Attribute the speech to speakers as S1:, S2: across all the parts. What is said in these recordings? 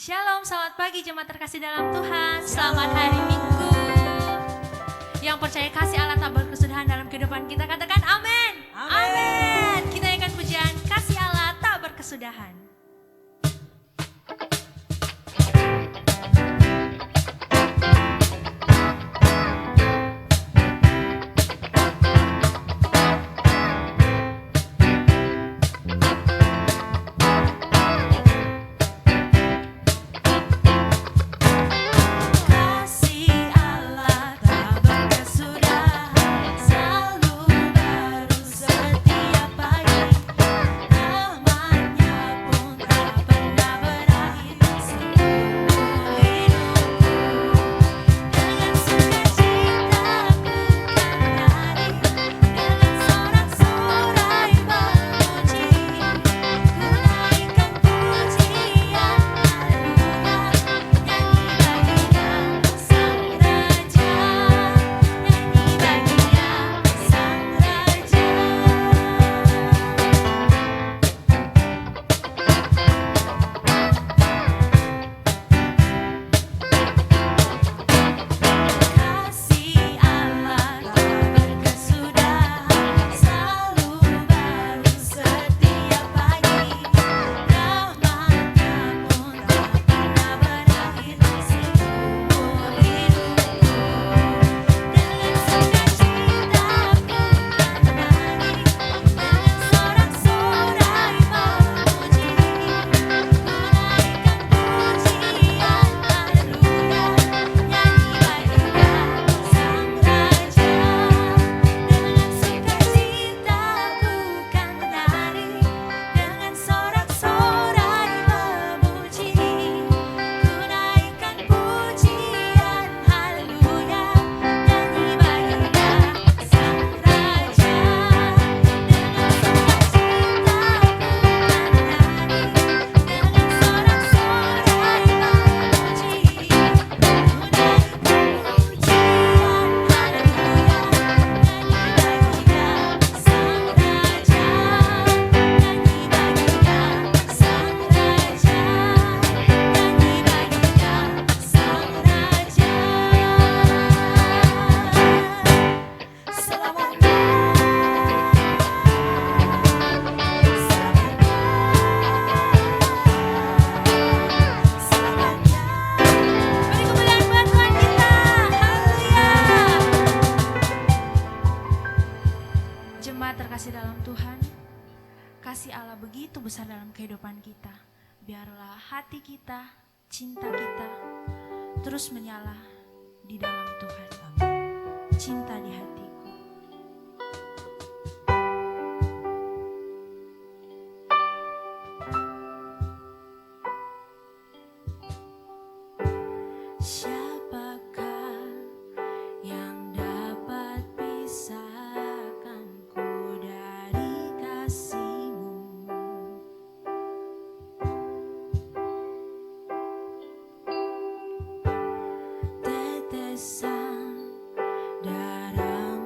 S1: Shalom, selamat pagi jemaat terkasih dalam Tuhan. Selamat hari Minggu. Yang percaya kasih Allah tak berkesudahan dalam kehidupan kita, katakan amin. Amin. Kita akan pujian kasih Allah tak berkesudahan. Biarlah hati kita, cinta kita terus menyala di dalam Tuhan. Cinta di hatiku. Siapakah yang dapat pisahkanku dari kasih? Darahmu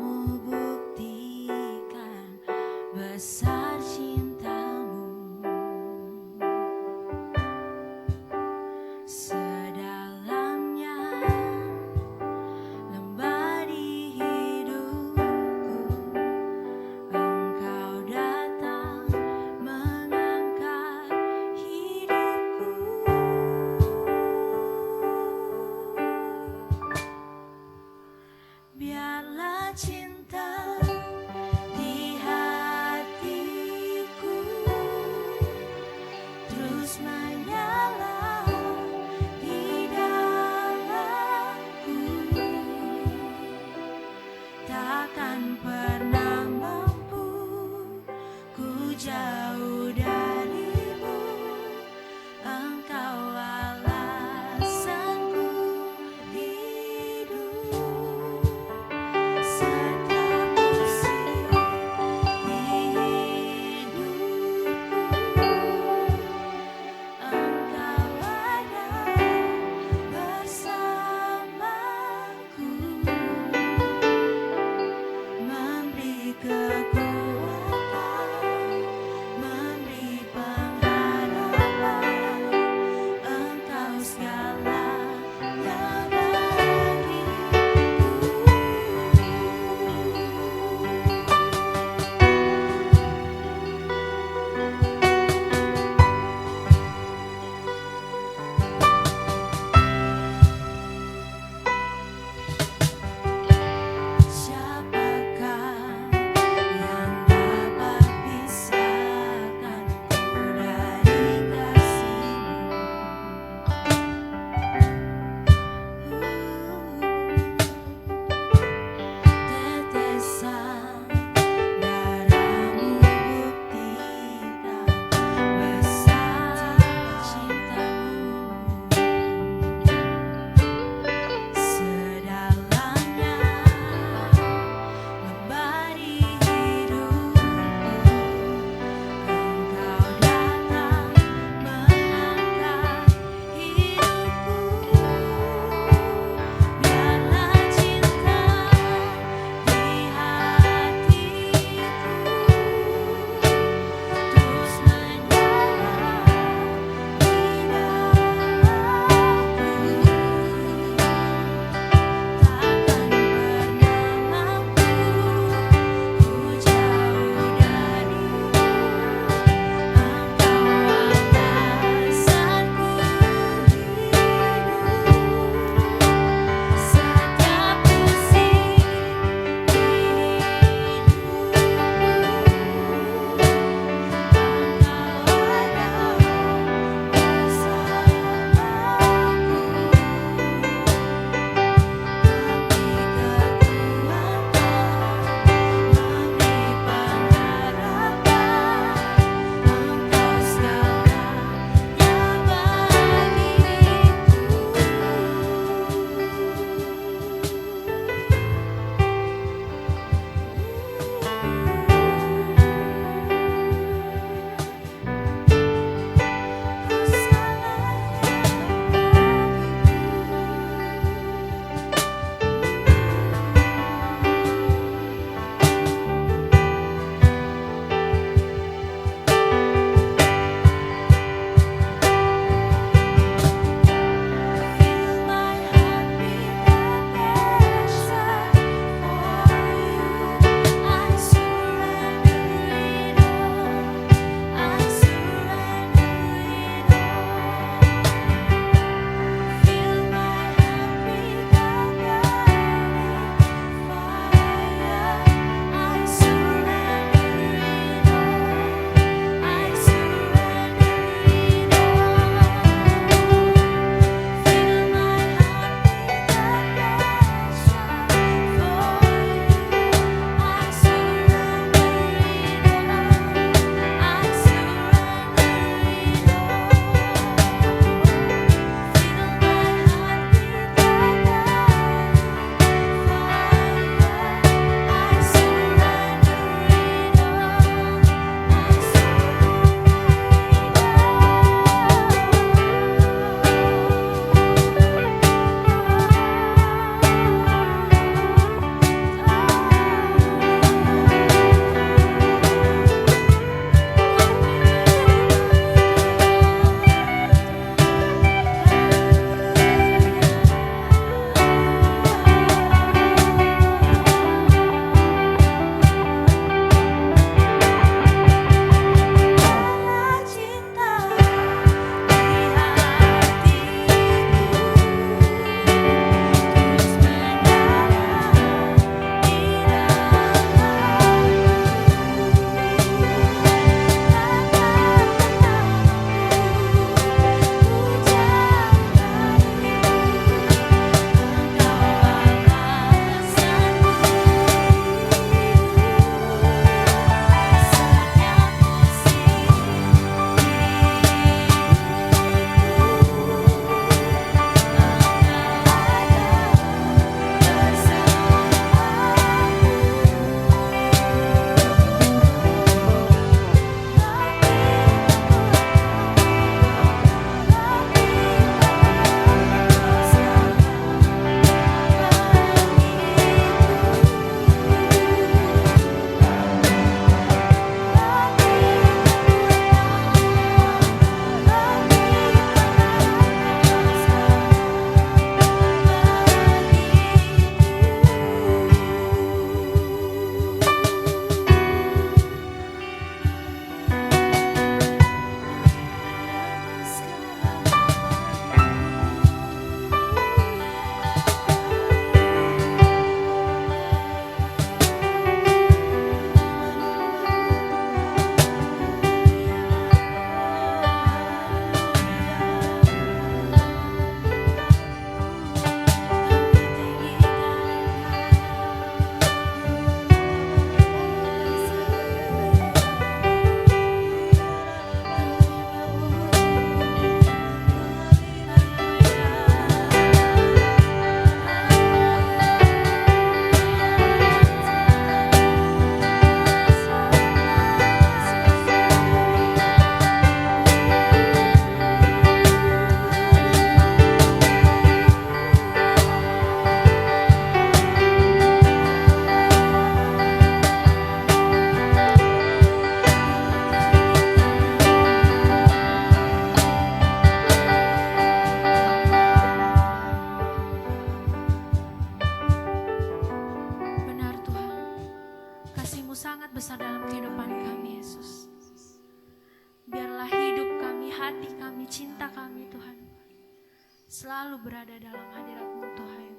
S1: selalu berada dalam hadirat-Mu Tuhan.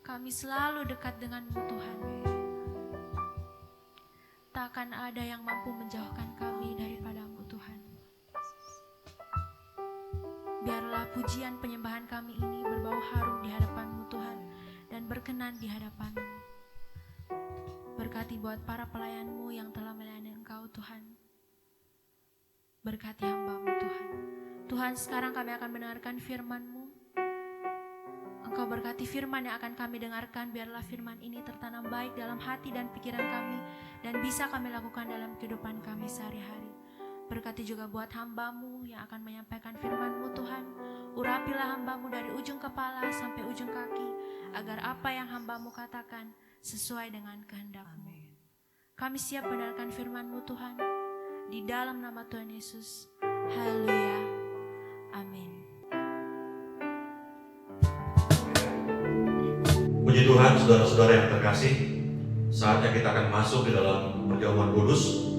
S1: Kami selalu dekat dengan-Mu Tuhan. Takkan ada yang mampu menjauhkan kami daripada-Mu Tuhan. Biarlah pujian penyembahan kami ini berbau harum di hadapan-Mu Tuhan dan berkenan di hadapan-Mu. Berkati buat para pelayan-Mu yang telah melayani Engkau Tuhan. Berkati hamba-Mu Tuhan. Tuhan, sekarang kami akan mendengarkan firman-Mu. Engkau berkati firman yang akan kami dengarkan. Biarlah firman ini tertanam baik dalam hati dan pikiran kami dan bisa kami lakukan dalam kehidupan kami sehari-hari. Berkati juga buat hamba-Mu yang akan menyampaikan firman-Mu Tuhan. Urapilah hamba-Mu dari ujung kepala sampai ujung kaki, agar apa yang hamba-Mu katakan sesuai dengan kehendak-Mu. Kami siap mendengarkan firman-Mu Tuhan. Di dalam nama Tuhan Yesus. Haleluya. Amin.
S2: Puji Tuhan, saudara-saudara yang terkasih, saatnya kita akan masuk di dalam perjamuan kudus.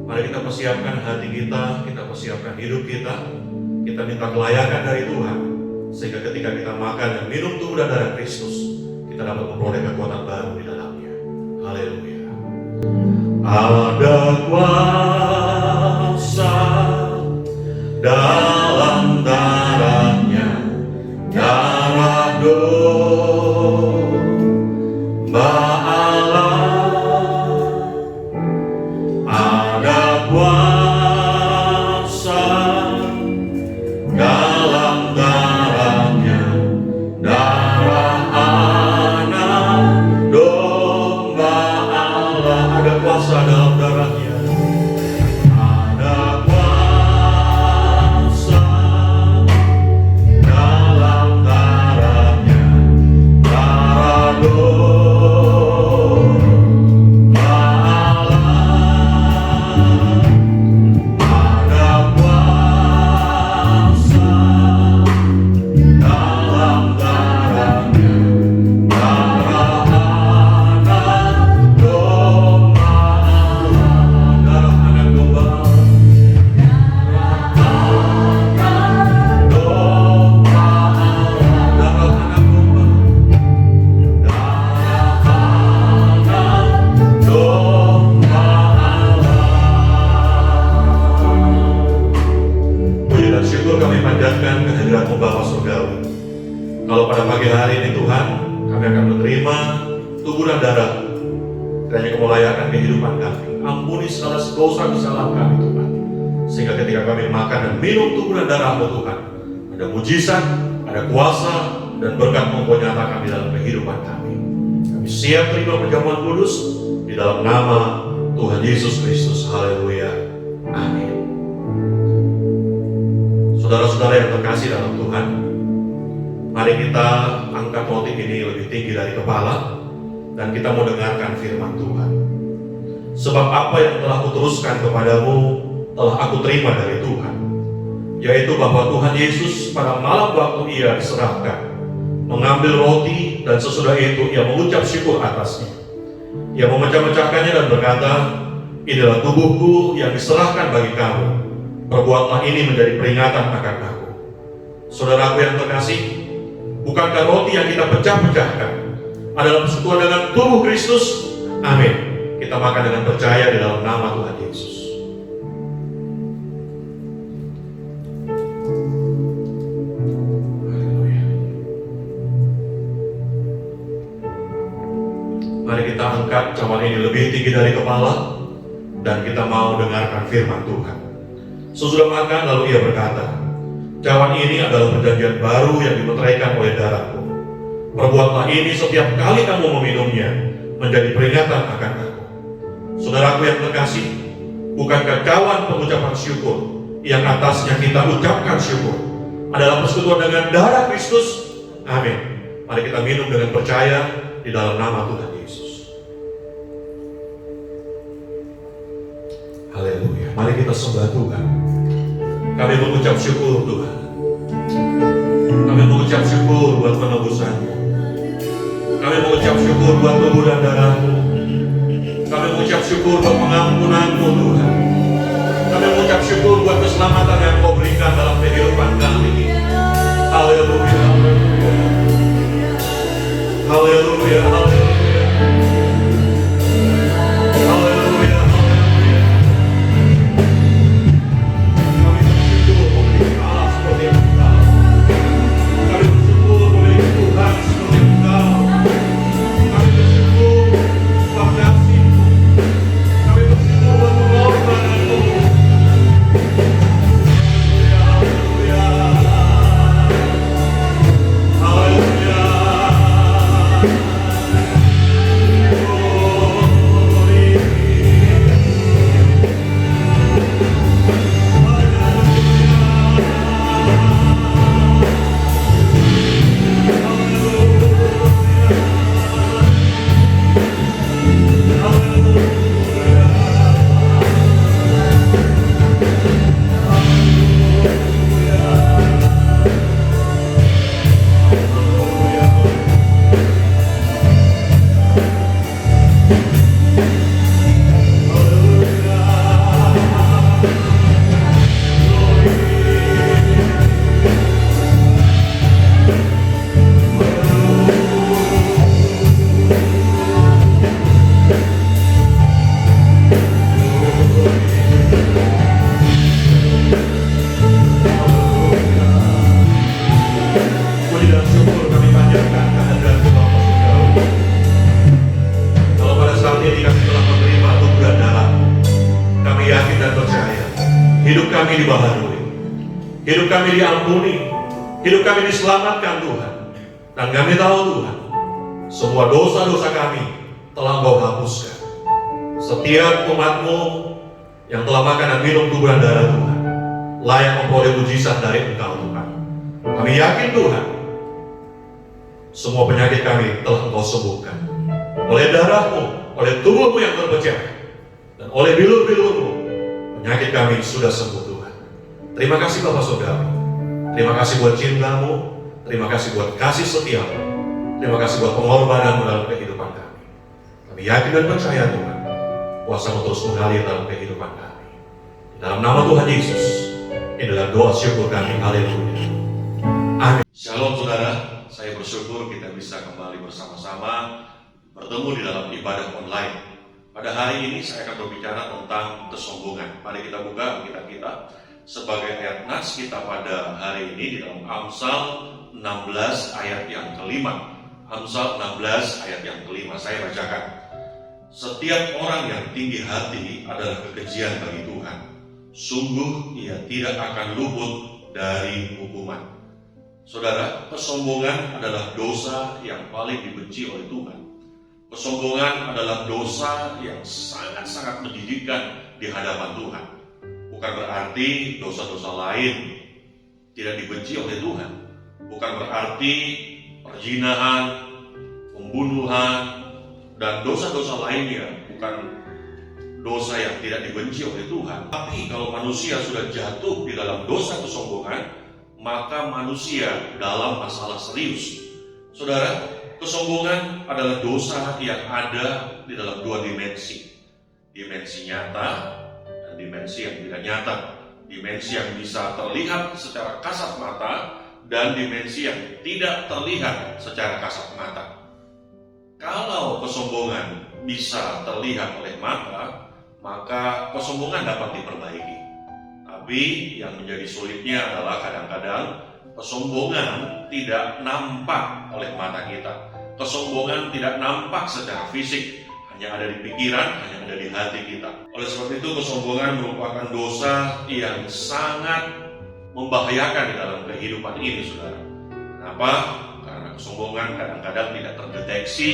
S2: Mari kita persiapkan hati kita, kita persiapkan hidup kita, kita minta kelayakan dari Tuhan, sehingga ketika kita makan dan minum tubuh dan darah Kristus, kita dapat memperoleh kekuatan baru di dalamnya. Haleluya. Ada kuasa dalam darahnya, darah domba Allah. Ada kuasa dalam darahnya, darah anak domba Allah. Ada kuasa dalam darahnya. Kalau pada pagi hari ini Tuhan, kami akan menerima tubuh dan darah, kiranya Kau melayakkan kehidupan kami. Ampuni segala dosa kesalahan kami Tuhan, sehingga ketika kami makan dan minum tubuh dan darah-Mu Tuhan, ada mujizat, ada kuasa, dan berkat Kau nyatakan di dalam kehidupan kami. Kami siap terima perjamuan kudus di dalam nama Tuhan Yesus Kristus. Haleluya. Amin. Saudara-saudara yang terkasih dalam Tuhan, mari kita angkat roti ini lebih tinggi dari kepala dan kita mau dengarkan firman Tuhan. Sebab apa yang telah kuteruskan kepadamu telah aku terima dari Tuhan, yaitu bahwa Tuhan Yesus pada malam waktu Ia diserahkan mengambil roti dan sesudah itu Ia mengucap syukur atasnya. Ia memecah-mecahkannya dan berkata, inilah tubuhku yang diserahkan bagi kamu. Perbuatlah ini menjadi peringatan akan aku. Saudaraku yang terkasih, bukankah roti yang kita pecah-pecahkan adalah persekutuan dengan tubuh Kristus? Amin. Kita makan dengan percaya di dalam nama Tuhan Yesus. Haleluya. Mari kita angkat cawan ini lebih tinggi dari kepala dan kita mau dengarkan firman Tuhan. Sesudah makan lalu Ia berkata, cawan ini adalah perjanjian baru yang dimeteraikan oleh darahku. Perbuatlah ini setiap kali kamu meminumnya menjadi peringatan akan aku. Saudaraku yang terkasih, bukankah cawan pengucapan syukur yang atasnya kita ucapkan syukur adalah persekutuan dengan darah Kristus? Amin. Mari kita minum dengan percaya di dalam nama Tuhan Yesus. Haleluya. Mari kita sembah Tuhan. Kami mengucap syukur Tuhan. Kami mengucap syukur buat penebusannya. Kami mengucap syukur buat tubuh dan darah-Mu. Kami mengucap syukur buat pengampunan-Mu Tuhan. Kami mengucap syukur buat keselamatan yang Kau berikan dalam kehidupan kami. Haleluya. Hidup kami diampuni, hidup kami diselamatkan Tuhan. Dan kami tahu Tuhan, semua dosa-dosa kami telah Engkau hapuskan. Setiap umat-Mu yang telah makan dan minum tubuh dan darah Tuhan, layak memperoleh mujizat dari Engkau Tuhan. Kami yakin Tuhan, semua penyakit kami telah Engkau sembuhkan. Oleh darah-Mu, oleh tubuh-Mu yang terpecah, dan oleh bilur-bilur-Mu, penyakit kami sudah sembuh Tuhan. Terima kasih Bapak Saudara. Terima kasih buat cinta-Mu, terima kasih buat kasih setia-Mu, terima kasih buat pengorbanan-Mu dalam kehidupan kami. Kami yakin dan percaya Tuhan, kuasa-Mu terus mengalir dalam kehidupan kami. Dalam nama Tuhan Yesus, inilah doa syukur kami. Haleluya. Amin. Shalom saudara, saya bersyukur kita bisa kembali bersama-sama bertemu di dalam ibadah online. Pada hari ini saya akan berbicara tentang kesombongan. Mari kita buka Alkitab kita sebagai ayat nas kita pada hari ini di dalam Amsal 16 ayat yang kelima. Amsal 16 ayat yang kelima, saya bacakan. Setiap orang yang tinggi hati adalah kekejian bagi Tuhan. Sungguh ia tidak akan luput dari hukuman. Saudara, kesombongan adalah dosa yang paling dibenci oleh Tuhan. Kesombongan adalah dosa yang sangat-sangat menjijikkan di hadapan Tuhan. Bukan berarti dosa-dosa lain tidak dibenci oleh Tuhan. Bukan berarti perzinahan, pembunuhan, dan dosa-dosa lainnya bukan dosa yang tidak dibenci oleh Tuhan. Tapi kalau manusia sudah jatuh di dalam dosa kesombongan, maka manusia dalam masalah serius. Saudara, kesombongan adalah dosa yang ada di dalam dua dimensi. Dimensi nyata dan dimensi yang tidak nyata. Dimensi yang bisa terlihat secara kasat mata dan dimensi yang tidak terlihat secara kasat mata. Kalau kesombongan bisa terlihat oleh mata, maka kesombongan dapat diperbaiki. Tapi yang menjadi sulitnya adalah kadang-kadang kesombongan tidak nampak oleh mata kita. Kesombongan tidak nampak secara fisik, hanya ada di pikiran, hanya ada di hati kita. Oleh sebab itu kesombongan merupakan dosa yang sangat membahayakan di dalam kehidupan ini, saudara. Kenapa? Karena kesombongan kadang-kadang tidak terdeteksi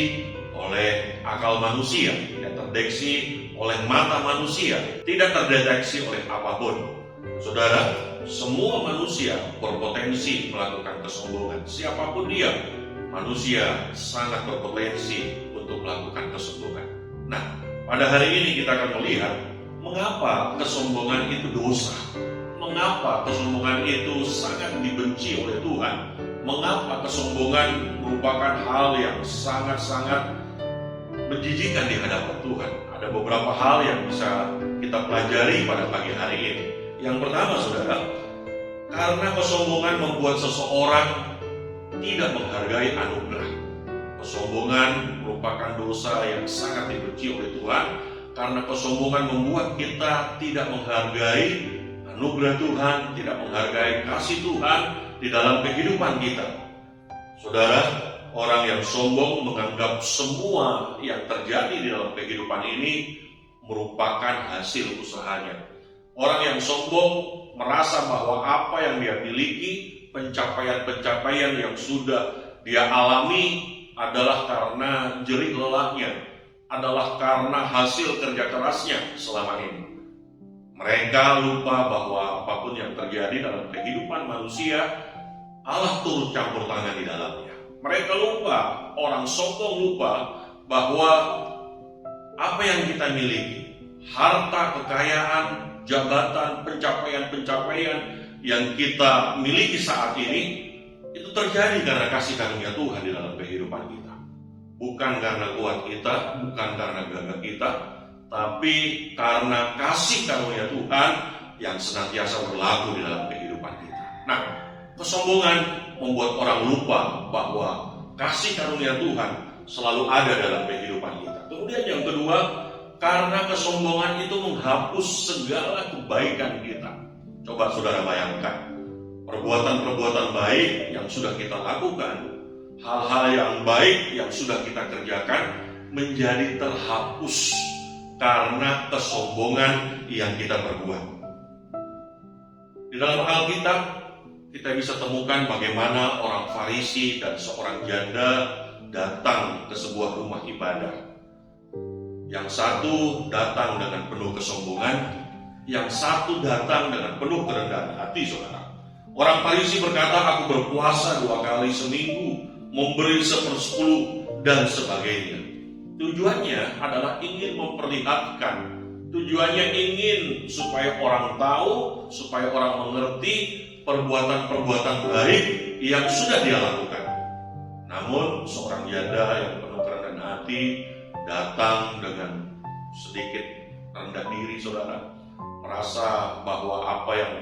S2: oleh akal manusia, tidak terdeteksi oleh mata manusia, tidak terdeteksi oleh apapun. Saudara, semua manusia berpotensi melakukan kesombongan. Siapapun dia, manusia sangat berpotensi untuk melakukan kesombongan. Nah, pada hari ini kita akan melihat mengapa kesombongan itu dosa. Mengapa kesombongan itu sangat dibenci oleh Tuhan. Mengapa kesombongan merupakan hal yang sangat-sangat menjijikkan di hadapan Tuhan. Ada beberapa hal yang bisa kita pelajari pada pagi hari ini. Yang pertama, saudara, karena kesombongan membuat seseorang tidak menghargai anugerah. Kesombongan merupakan dosa yang sangat dibenci oleh Tuhan, karena kesombongan membuat kita tidak menghargai anugerah Tuhan, tidak menghargai kasih Tuhan di dalam kehidupan kita. Saudara, orang yang sombong menganggap semua yang terjadi di dalam kehidupan ini merupakan hasil usahanya. Orang yang sombong merasa bahwa apa yang dia miliki, pencapaian-pencapaian yang sudah dia alami adalah karena jerih lelahnya, adalah karena hasil kerja kerasnya selama ini. Mereka lupa bahwa apapun yang terjadi dalam kehidupan manusia, Allah turut campur tangan di dalamnya. Mereka lupa, orang sombong lupa bahwa apa yang kita miliki, harta, kekayaan, jabatan, pencapaian-pencapaian yang kita miliki saat ini, itu terjadi karena kasih karunia Tuhan di dalam kehidupan kita. Bukan karena kuat kita, bukan karena gagah kita, tapi karena kasih karunia Tuhan yang senantiasa berlaku di dalam kehidupan kita. Nah, kesombongan membuat orang lupa bahwa kasih karunia Tuhan selalu ada dalam kehidupan kita. Kemudian yang kedua, karena kesombongan itu menghapus segala kebaikan kita. Coba saudara bayangkan, perbuatan-perbuatan baik yang sudah kita lakukan, hal-hal yang baik yang sudah kita kerjakan menjadi terhapus karena kesombongan yang kita perbuat. Di dalam Alkitab kita bisa temukan bagaimana orang Farisi dan seorang janda datang ke sebuah rumah ibadah. Yang satu datang dengan penuh kesombongan, yang satu datang dengan penuh kerendahan hati, saudara. Orang Farisi berkata, aku berpuasa 2 kali seminggu, memberi 1/10 dan sebagainya. Tujuannya adalah ingin memperlihatkan, tujuannya ingin supaya orang tahu, supaya orang mengerti perbuatan-perbuatan baik yang sudah dia lakukan. Namun seorang janda yang penuh kerendahan hati datang dengan sedikit rendah diri, saudara, merasa bahwa apa yang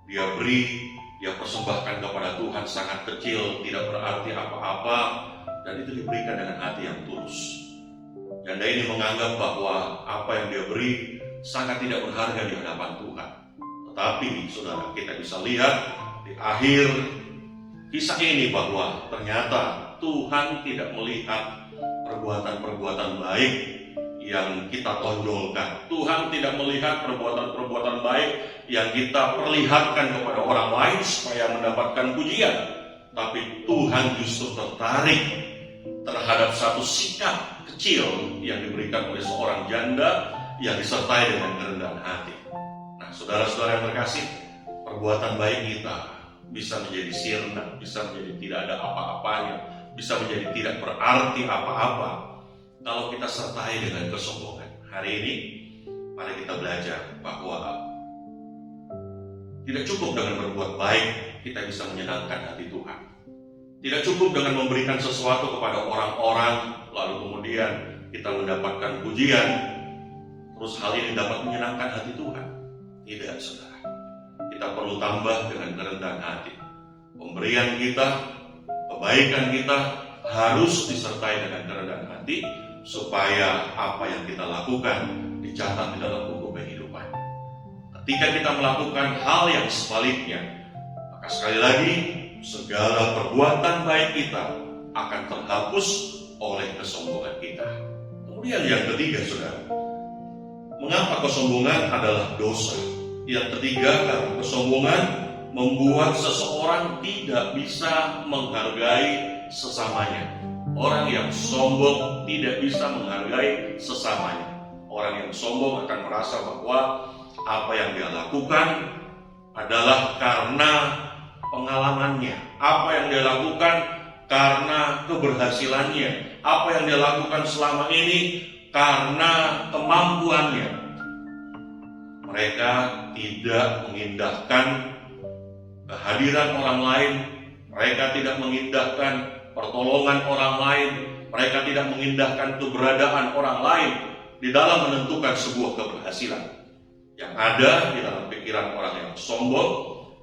S2: dia beri, dia persembahkan kepada Tuhan sangat kecil, tidak berarti apa-apa, dan itu diberikan dengan hati yang tulus. Janda ini menganggap bahwa apa yang dia beri sangat tidak berharga di hadapan Tuhan. Tetapi saudara, kita bisa lihat di akhir kisah ini bahwa ternyata Tuhan tidak melihat perbuatan-perbuatan baik yang kita tonjolkan. Tuhan tidak melihat perbuatan-perbuatan baik yang kita perlihatkan kepada orang lain supaya mendapatkan pujian. Tapi Tuhan justru tertarik terhadap satu sikap kecil yang diberikan oleh seorang janda yang disertai dengan kerendahan hati. Nah, saudara-saudara yang terkasih, perbuatan baik kita bisa menjadi sirna, bisa menjadi tidak ada apa-apanya, bisa menjadi tidak berarti apa-apa kalau kita sertai dengan kesombongan. Hari ini, mari kita belajar bahwa tidak cukup dengan berbuat baik kita bisa menyenangkan hati Tuhan. Tidak cukup dengan memberikan sesuatu kepada orang-orang, lalu kemudian kita mendapatkan pujian, terus hal ini dapat menyenangkan hati Tuhan. Tidak, saudara. Kita perlu tambah dengan kerendahan hati. Pemberian kita, kebaikan kita harus disertai dengan kerendahan hati, supaya apa yang kita lakukan dicatat di dalam buku kehidupan. Ketika kita melakukan hal yang sebaliknya, maka sekali lagi segala perbuatan baik kita akan terhapus oleh kesombongan kita. Kemudian yang ketiga, saudara, mengapa kesombongan adalah dosa? Yang ketiga, karena kesombongan membuat seseorang tidak bisa menghargai sesamanya. Orang yang sombong tidak bisa menghargai sesamanya. Orang yang sombong akan merasa bahwa apa yang dia lakukan adalah karena pengalamannya, apa yang dia lakukan karena keberhasilannya, apa yang dia lakukan selama ini karena kemampuannya. Mereka tidak mengindahkan kehadiran orang lain, mereka tidak mengindahkan pertolongan orang lain, mereka tidak mengindahkan keberadaan orang lain di dalam menentukan sebuah keberhasilan. Yang ada di dalam pikiran orang yang sombong,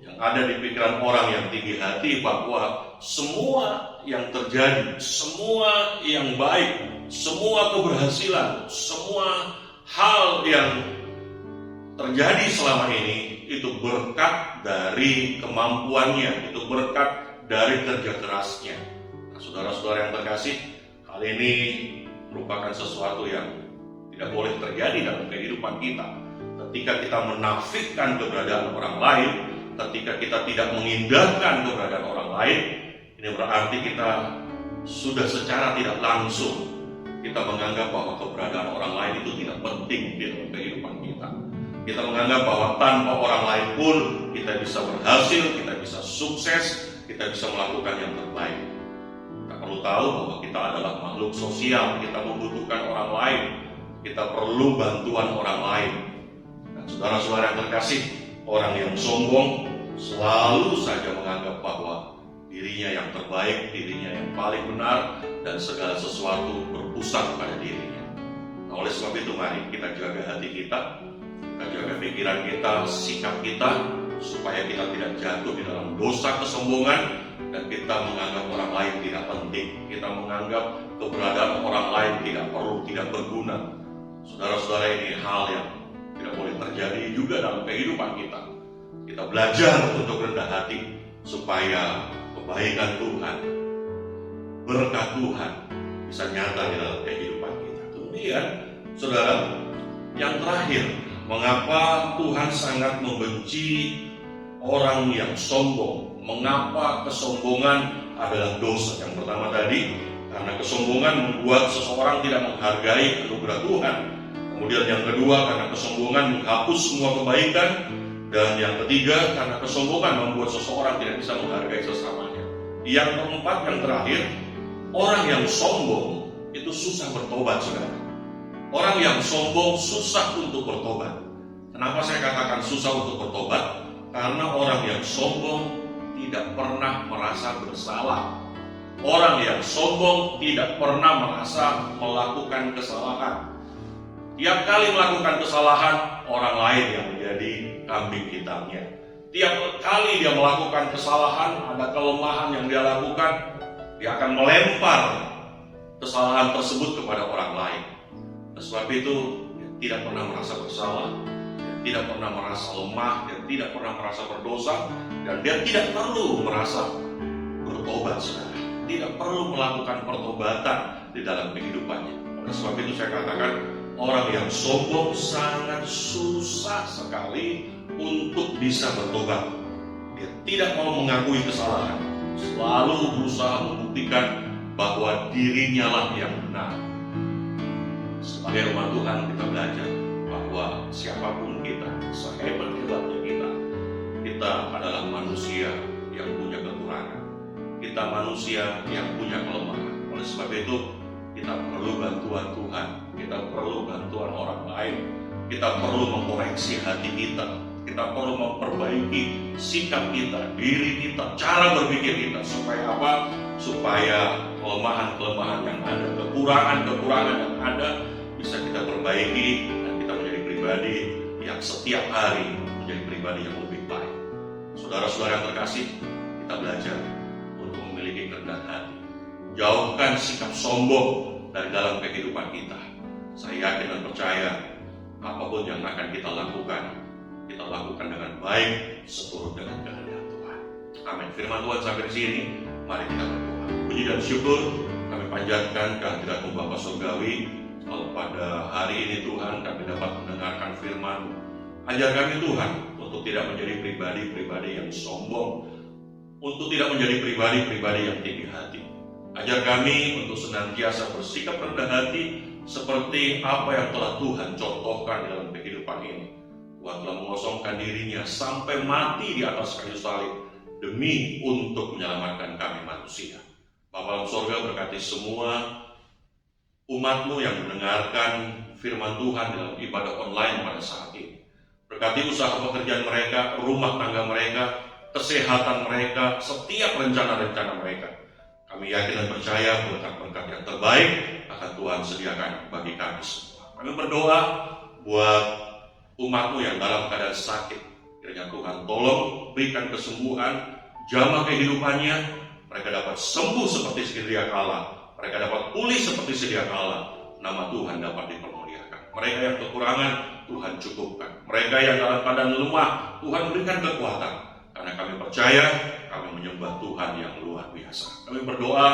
S2: yang ada di pikiran orang yang tinggi hati, bahwa semua yang terjadi, semua yang baik, semua keberhasilan, semua hal yang terjadi selama ini itu berkat dari kemampuannya, itu berkat dari kerja kerasnya. Nah, saudara-saudara yang terkasih, hal ini merupakan sesuatu yang tidak boleh terjadi dalam kehidupan kita. Ketika kita menafikan keberadaan orang lain, ketika kita tidak mengindahkan keberadaan orang lain, ini berarti kita sudah secara tidak langsung kita menganggap bahwa keberadaan orang lain itu tidak penting di dalam kehidupan kita. Kita menganggap bahwa tanpa orang lain pun kita bisa berhasil, kita bisa sukses, kita bisa melakukan yang terbaik. Kita perlu tahu bahwa kita adalah makhluk sosial, kita membutuhkan orang lain, kita perlu bantuan orang lain. Dan saudara-saudara yang terkasih, orang yang sombong selalu saja menganggap bahwa dirinya yang terbaik, dirinya yang paling benar, dan segala sesuatu berpusat pada dirinya. Nah, oleh sebab itu mari kita jaga hati kita jaga pikiran kita, sikap kita, supaya kita tidak jatuh di dalam dosa kesombongan dan kita menganggap orang lain tidak penting, kita menganggap keberadaan orang lain tidak perlu, tidak berguna. Saudara-saudara, ini hal yang tidak boleh terjadi juga dalam kehidupan kita. Kita belajar untuk rendah hati supaya kebaikan Tuhan, berkat Tuhan bisa nyata di dalam kehidupan kita. Kemudian, saudara, yang terakhir, mengapa Tuhan sangat membenci orang yang sombong. Mengapa kesombongan adalah dosa? Yang pertama tadi, karena kesombongan membuat seseorang tidak menghargai anugerah Tuhan. Kemudian yang kedua, karena kesombongan menghapus semua kebaikan. Dan yang ketiga, karena kesombongan membuat seseorang tidak bisa menghargai sesamanya. Yang keempat, yang terakhir, orang yang sombong itu susah bertobat, saudara. Orang yang sombong susah untuk bertobat. Kenapa saya katakan susah untuk bertobat? Karena orang yang sombong tidak pernah merasa bersalah. Orang yang sombong tidak pernah merasa melakukan kesalahan. Tiap kali melakukan kesalahan, orang lain yang menjadi kambing hitamnya. Tiap kali dia melakukan kesalahan, ada kelemahan yang dia lakukan, dia akan melempar kesalahan tersebut kepada orang lain. Sebab itu, dia tidak pernah merasa bersalah, dia tidak pernah merasa lemah, dia tidak pernah merasa berdosa, dan dia tidak perlu merasa bertobat, saudara. Tidak perlu melakukan pertobatan di dalam kehidupannya. Oleh sebab itu saya katakan, orang yang sombong sangat susah sekali untuk bisa bertobat. Dia tidak mau mengakui kesalahan, selalu berusaha membuktikan bahwa dirinya lah yang benar. Sebagai umat Tuhan kita belajar bahwa siapapun kita, sehebat-hebatnya kita adalah manusia yang punya kekurangan. Kita manusia yang punya kelemahan. Oleh sebab itu kita perlu bantuan Tuhan, kita perlu bantuan orang lain, kita perlu mengkoreksi hati kita, kita perlu memperbaiki sikap kita, diri kita, cara berpikir kita. Supaya apa? Supaya kelemahan-kelemahan yang ada, kekurangan-kekurangan yang ada bisa kita perbaiki dan kita menjadi pribadi yang setiap hari menjadi pribadi yang lebih baik. Saudara-saudara yang terkasih, kita belajar untuk memiliki kerendahan hati. Jauhkan sikap sombong dari dalam kehidupan kita. Saya yakin dan percaya apapun yang akan kita lakukan dengan baik seturut dengan kehendak Tuhan. Amin. Firman Tuhan sampai di sini. Mari kita berdoa. Puji dan syukur kami panjatkan kehadirat Bapa Surgawi. Kalau pada hari ini Tuhan kami dapat mendengarkan firman. Ajar kami Tuhan untuk tidak menjadi pribadi-pribadi yang sombong, untuk tidak menjadi pribadi-pribadi yang tinggi hati. Ajar kami untuk senantiasa bersikap rendah hati seperti apa yang telah Tuhan contohkan dalam kehidupan ini. Tuhan telah mengosongkan dirinya sampai mati di atas kayu salib demi untuk menyelamatkan kami manusia. Bapa dalam sorga, berkati semua umat-Mu yang mendengarkan firman Tuhan dalam ibadah online pada saat ini. Berkati usaha pekerjaan mereka, rumah tangga mereka, kesehatan mereka, setiap rencana-rencana mereka. Kami yakin dan percaya berkat-berkat yang terbaik akan Tuhan sediakan bagi kami semua. Kami berdoa buat umat-Mu yang dalam keadaan sakit. Kiranya Tuhan tolong berikan kesembuhan, jamah kehidupannya. Mereka dapat sembuh seperti sedia kala. Mereka dapat pulih seperti sedia kala. Nama Tuhan dapat dipermuliakan. Mereka yang kekurangan, Tuhan cukupkan. Mereka yang dalam keadaan lemah, Tuhan berikan kekuatan. Karena kami percaya, kami menyembah Tuhan yang luar biasa. Kami berdoa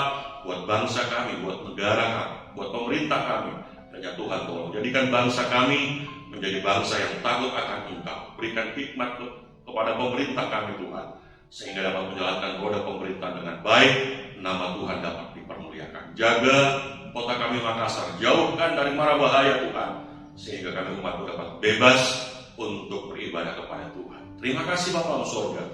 S2: buat bangsa kami, buat negara kami, buat pemerintah kami. Kiranya Tuhan tolong jadikan bangsa kami menjadi bangsa yang takut akan Engkau. Berikan hikmat kepada pemerintah kami Tuhan, sehingga dapat menjalankan roda pemerintah dengan baik. Nama Tuhan dapat dipermuliakan. Jaga kota kami Makassar, jauhkan dari mara bahaya Tuhan, sehingga kami umat-Mu dapat bebas untuk beribadah kepada Tuhan. Terima kasih Bapa dalam surga.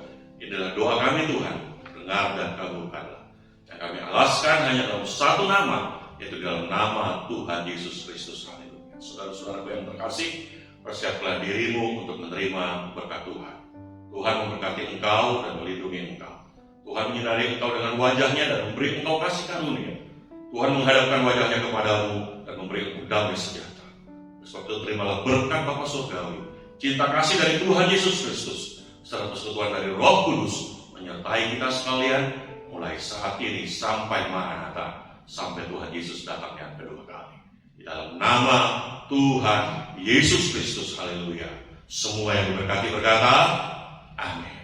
S2: Inilah doa kami Tuhan, dengar dan kabulkanlah. Yang kami alaskan hanya dalam satu nama, yaitu dalam nama Tuhan Yesus Kristus. Haleluya. Saudara-saudaraku yang terkasih, persiapkanlah dirimu untuk menerima berkat Tuhan. Tuhan memberkati engkau dan melindungi engkau. Tuhan menyinari engkau dengan wajahnya dan memberi engkau kasih karunia. Tuhan menghadapkan wajahnya kepadamu dan memberi engkau damai sejahtera. Sebab itu terimalah berkat Bapa Surgawi, cinta kasih dari Tuhan Yesus Kristus, serta persekutuan dari Roh Kudus menyertai kita sekalian mulai saat ini sampai Maranatha, sampai Tuhan Yesus datang yang kedua kali. Di dalam nama Tuhan Yesus Kristus, haleluya. Semua yang diberkati berkata, amin.